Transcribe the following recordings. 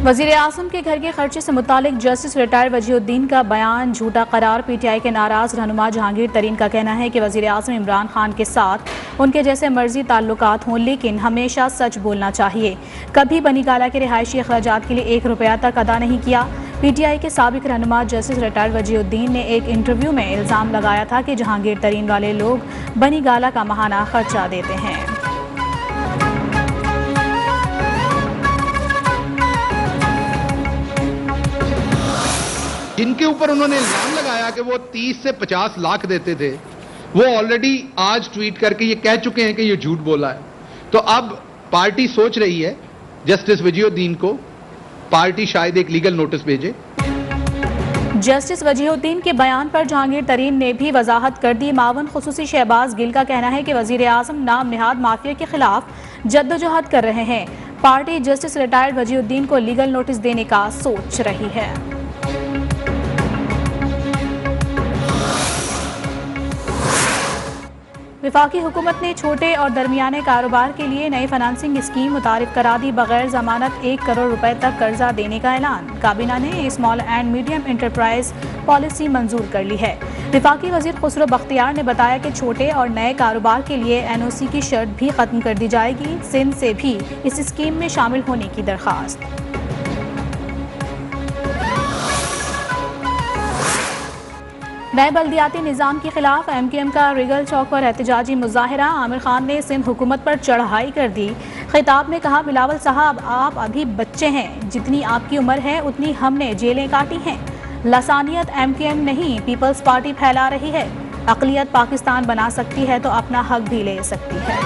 वज़ीर आज़म के घर के खर्चे से मुतालिक जस्टिस रिटायर्ड वजीहुद्दीन का बयान झूठा करार। पीटीआई के नाराज रहनुमा जहांगीर तरीन का कहना है कि वज़ीर आज़म इमरान खान के साथ उनके जैसे मर्जी ताल्लुकात हों, लेकिन हमेशा सच बोलना चाहिए। कभी बनी गाला के रिहायशी अखराजात के लिए 1 रुपया तक अदा नहीं किया। पीटीआई के साबिक रहनुमा जस्टिस रिटायर्ड वजीहुद्दीन ने एक इंटरव्यू में इल्ज़ाम लगाया था कि जहांगीर तरीन वाले लोग बनी गाला का माहाना खर्चा देते हैं। जिनके ऊपर उन्होंने इल्जाम लगाया कि वो 30 से 50 लाख देते थे, वो ऑलरेडी आज ट्वीट करके ये कह चुके हैं कि ये झूठ बोला है। तो अब पार्टी सोच रही है जस्टिस वजीहुद्दीन को पार्टी शायद एक लीगल नोटिस भेजे। जस्टिस वजीहुद्दीन के बयान पर जहांगीर तरीन ने भी वजाहत कर दी। मावन खुसूसी शहबाज गिल का कहना है कि वजीर आज़म नाम निहाद माफिया के खिलाफ जद्दोजहद कर रहे हैं। पार्टी जस्टिस रिटायर्ड वजीहुद्दीन को लीगल नोटिस देने का सोच रही है। वफाकी हुकूमत ने छोटे और दरमियाने कारोबार के लिए नई फाइनेंसिंग स्कीम मुतारिफ करा दी। बगैर जमानत 1 करोड़ रुपए तक कर्जा देने का ऐलान। काबीना ने small and medium enterprise policy मंजूर कर ली है। वफाकी वजीर खुसरो बख्तियार ने बताया कि छोटे और नए कारोबार के लिए NOC की शर्त भी खत्म कर दी जाएगी। सिंध से भी इस स्कीम में शामिल होने की दरख्वास्त। नए बल्दियाती निज़ाम के खिलाफ MQM का रिगल चौक पर एहतजाजी मुजाहिरा। आमिर खान ने सिंध हुकूमत पर चढ़ाई कर दी। खिताब में कहा, बिलावल साहब आप अभी बच्चे हैं, जितनी आपकी उम्र है उतनी हमने जेलें काटी हैं। लसानियत MQM नहीं पीपल्स पार्टी फैला रही है। अक़लियत पाकिस्तान बना सकती है तो अपना हक भी ले सकती है।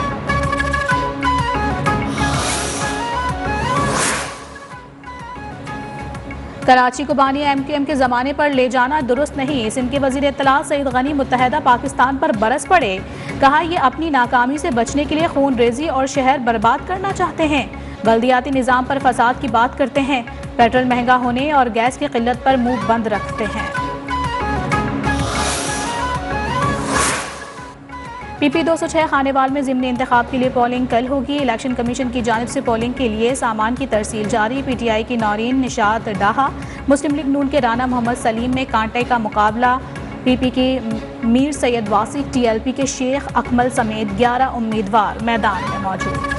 कराची को बानी MQM के ज़माने पर ले जाना दुरुस्त नहीं। सिंध के वज़ीर इत्तलात सईद गनी मुत्तहदा पाकिस्तान पर बरस पड़े। कहा, ये अपनी नाकामी से बचने के लिए खून रेजी और शहर बर्बाद करना चाहते हैं। बल्दियाती निज़ाम पर फसाद की बात करते हैं। पेट्रोल महंगा होने और गैस की किल्लत पर मुंह बंद रखते हैं। PP 206 खानेवाल में ज़िमनी इंतखाब के लिए पोलिंग कल होगी। इलेक्शन कमीशन की जानिब से पोलिंग के लिए सामान की तरसील जारी। PTI की नौरीन निशात डाहा, मुस्लिम लीग नून के राना मोहम्मद सलीम में कांटे का मुकाबला। PP के मीर सैयद वासी, TLP के शेख अकमल समेत 11 उम्मीदवार मैदान में मौजूद।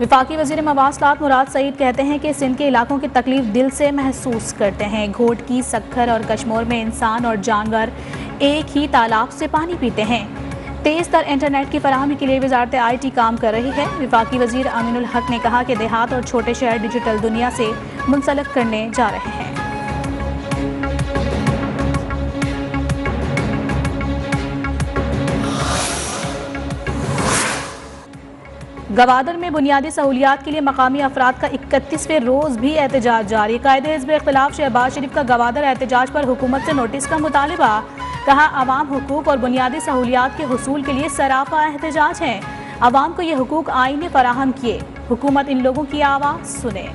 वफाकी वज़ीर मवासलात मुराद सईद कहते हैं कि सिंध के इलाकों की तकलीफ दिल से महसूस करते हैं। घोटकी, सक्खर और कशमोर में इंसान और जानवर एक ही तालाब से पानी पीते हैं। तेज़ तर इंटरनेट की फराहमी के लिए वजारत IT काम कर रही है। वफाकी वज़ीर अमीनुल हक ने कहा कि देहात और छोटे शहर डिजिटल दुनिया से मुंसलिक करने जा रहे हैं। गवादर में बुनियादी सहूलियात के लिए मकामी अफराद का 31वें रोज़ भी एहतजाज जारी। कायदे हिज़्ब इख्तिलाफ शहबाज शरीफ का गवादर एहतजाज पर हुकूमत से नोटिस का मुतालिबा। कहा, अवाम हुकूक और बुनियादी सहूलियात के हुसूल के लिए सरापा एहतजाज है। अवाम को ये हुकूक आईन ने फराहम किए। हुकूमत इन लोगों की आवाज़ सुने।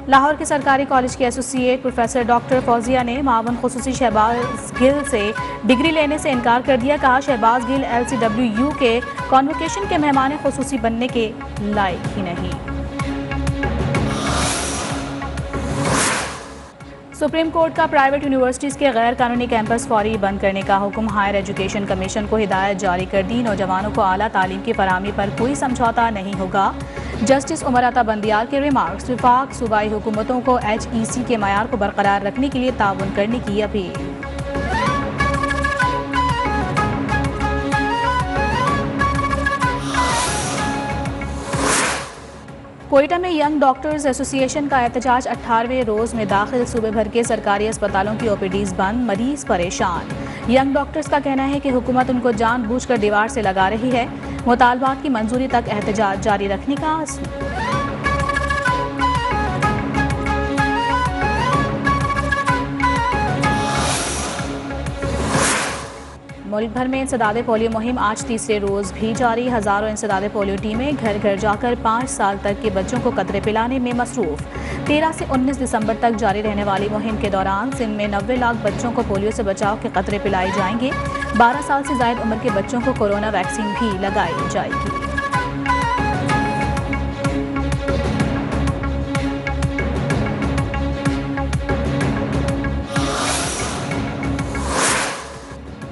लाहौर के सरकारी कॉलेज के एसोसिएट प्रोफेसर डॉक्टर फौजिया ने मावन खुसूसी शहबाज गिल से डिग्री लेने से इनकार कर दिया। कहा, शहबाज गिल LCWU के कॉन्वोकेशन के मेहमान खुसूसी बनने के लायक ही नहीं। सुप्रीम कोर्ट का प्राइवेट यूनिवर्सिटीज़ के गैर कानूनी कैंपस फौरी बंद करने का हुक्म। हायर एजुकेशन कमीशन को हिदायत जारी कर दी। नौजवानों को आला तालीम की फराहमी पर कोई समझौता नहीं होगा। जस्टिस उमर अता बंदियाल के रिमार्क्स। वफाक सूबाई हुकूमतों को HEC के मयार को बरकरार रखने के लिए ताउन करने की अपील। कोयटा में यंग डॉक्टर्स एसोसिएशन का एहतजाज 18वें रोज़ में दाखिल। सूबे भर के सरकारी अस्पतालों की OPDs बंद, मरीज परेशान। यंग डॉक्टर्स का कहना है कि हुकूमत उनको जानबूझकर दीवार से लगा रही है। मुतालबात की मंजूरी तक एहतजाज जारी रखने का आज़म। मुल्क भर में इंसदादे पोलियो मुहिम आज तीसरे रोज भी जारी। हजारों इंसदादे पोलियो टीमें घर घर जाकर 5 साल तक के बच्चों को कतरे पिलाने में मसरूफ। 13 से 19 दिसंबर तक जारी रहने वाली मुहिम के दौरान सिंध में 90 लाख बच्चों को पोलियो से बचाव के कतरे पिलाए जाएंगे। 12 साल से ज्यादा उम्र के बच्चों को कोरोना वैक्सीन भी लगाई जाएगी।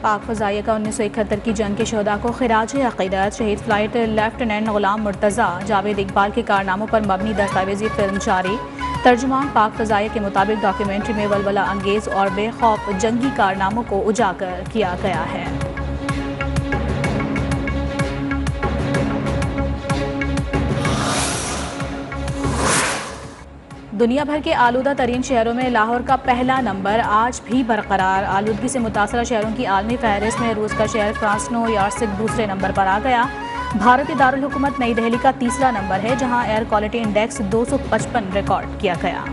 पाक फ़ज़ाइया का 1971 की जंग के शहदा को खिराज अक़ीदत शहीद फ्लाइट लेफ्टिनेंट गुलाम मुर्तज़ा जावेद इकबाल के कारनामों पर मबनी दस्तावेजी फिल्म जारी। तर्जुमान पाक फ़ज़ाइया के मुताबिक डॉक्यूमेंट्री में वलवला अंगेज़ और बेखौफ जंगी कारनामों को उजागर किया गया है। दुनिया भर के आलूदा तरीन शहरों में लाहौर का पहला नंबर आज भी बरकरार। आलूदगी से मुतासरा शहरों की आलमी फहरिस्त में रूस का शहर क्रास्नोयार्स्क दूसरे नंबर पर आ गया। भारतीय दारुल हुकूमत नई दिल्ली का तीसरा नंबर है, जहां एयर क्वालिटी इंडेक्स 255 रिकॉर्ड किया गया।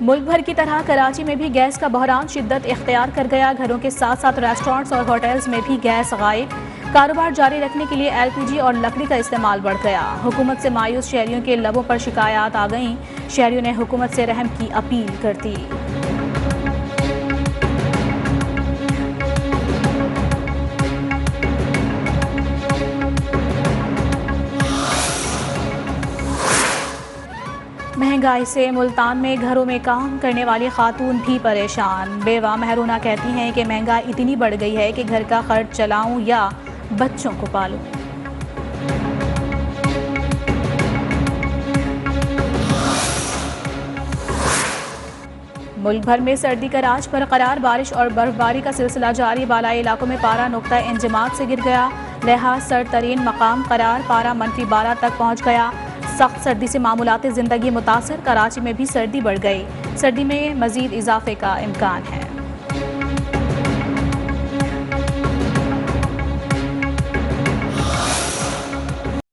मुल्क भर की तरह कराची में भी गैस का बहरान शिद्दत इख्तियार कर गया। घरों के साथ साथ रेस्टोरेंट्स और होटल्स में भी गैस गायब। कारोबार जारी रखने के लिए LPG और लकड़ी का इस्तेमाल बढ़ गया। हुकूमत से मायूस शहरियों के लबों पर शिकायत आ गईं। शहरियों ने हुकूमत से रहम की अपील कर दी। महंगाई से मुल्तान में घरों में काम करने वाली खातून भी परेशान। बेवा महरूना कहती हैं कि महंगाई इतनी बढ़ गई है कि घर का खर्च चलाऊं या बच्चों को पालूं। मुल्क भर में सर्दी का राज बरकरार। बारिश और बर्फबारी का सिलसिला जारी। बालाई इलाकों में पारा नुक्ता इंजमात से गिर गया। लिहाज सरतरीन मकाम करार। पारा -12 तक पहुंच गया। सख्त सर्दी से मामूलाती ज़िंदगी मुतासर। कराची में भी सर्दी बढ़ गई। सर्दी में मज़ीद इजाफे का इम्कान है।